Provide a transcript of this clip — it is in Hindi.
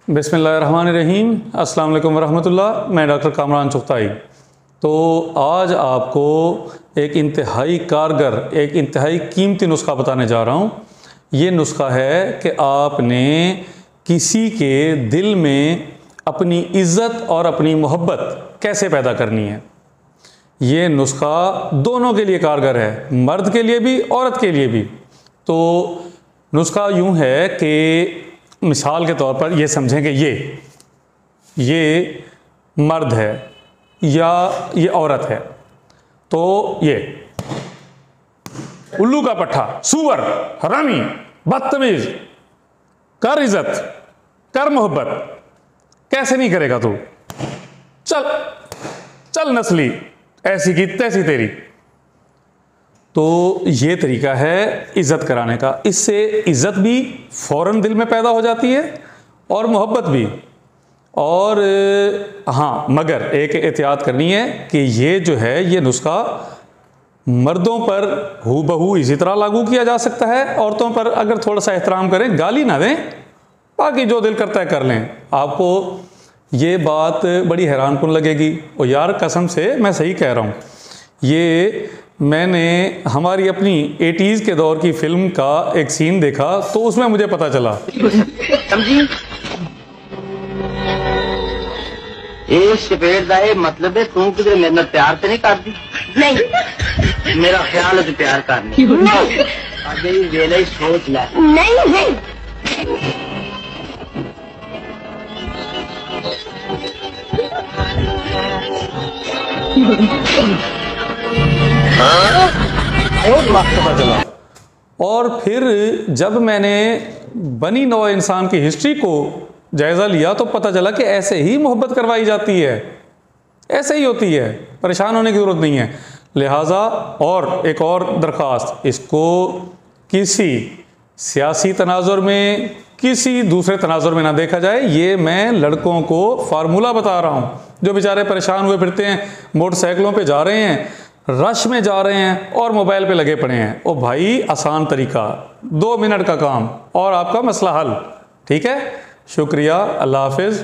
बिस्मिल्लाहिर्रहमानिर्रहीम। अस्सलाम वालेकुम वरहमतुल्लाह। मैं डॉक्टर कामरान चुगताई। तो आज आपको एक इंतहाई कारगर, एक इंतहाई कीमती नुस्खा बताने जा रहा हूँ। ये नुस्खा है कि आपने किसी के दिल में अपनी इज़्ज़त और अपनी मोहब्बत कैसे पैदा करनी है। ये नुस्खा दोनों के लिए कारगर है, मर्द के लिए भी औरत के लिए भी। तो नुस्खा यूँ है कि मिसाल के तौर पर ये समझें कि ये मर्द है या ये औरत है। तो ये उल्लू का पट्ठा, सूअर, हरामी, बदतमीज, कर इज्जत, कर मोहब्बत, कैसे नहीं करेगा तू, चल चल नस्ली, ऐसी की तैसी तेरी। तो ये तरीका है इज़्ज़त कराने का। इससे इज़्ज़त भी फ़ौरन दिल में पैदा हो जाती है और मोहब्बत भी। और हाँ, मगर एक एहतियात करनी है कि ये जो है ये नुस्खा मर्दों पर हूबहू इसी तरह लागू किया जा सकता है। औरतों पर अगर थोड़ा सा एहतराम करें, गाली ना दें, बाकी जो दिल करता है कर लें। आपको ये बात बड़ी हैरानकुन लगेगी और यार कसम से मैं सही कह रहा हूँ। ये मैंने हमारी अपनी 80s के दौर की फिल्म का एक सीन देखा तो उसमें मुझे पता चला। समझी? ये सफेद दा ये मतलब है तू किधर मेरे नाल प्यार ते नहीं करदी? नहीं। मेरा ख्याल है तू प्यार करनी। नहीं। आगे ये वेले सोच ले। नहीं नहीं। पता चला। और फिर जब मैंने बनी नौ इंसान की हिस्ट्री को जायज़ा लिया तो पता चला कि ऐसे ही मोहब्बत करवाई जाती है, ऐसे ही होती है, परेशान होने की ज़रूरत नहीं है। लिहाजा और एक और दरख्वास्त, इसको किसी सियासी तनाजुर में, किसी दूसरे तनाजुर में ना देखा जाए। ये मैं लड़कों को फार्मूला बता रहा हूँ जो बेचारे परेशान हुए फिरते हैं, मोटरसाइकिलों पे जा रहे हैं, रश में जा रहे हैं और मोबाइल पे लगे पड़े हैं। ओ भाई, आसान तरीका, 2 मिनट का काम और आपका मसला हल। ठीक है, शुक्रिया, अल्लाह हाफिज़।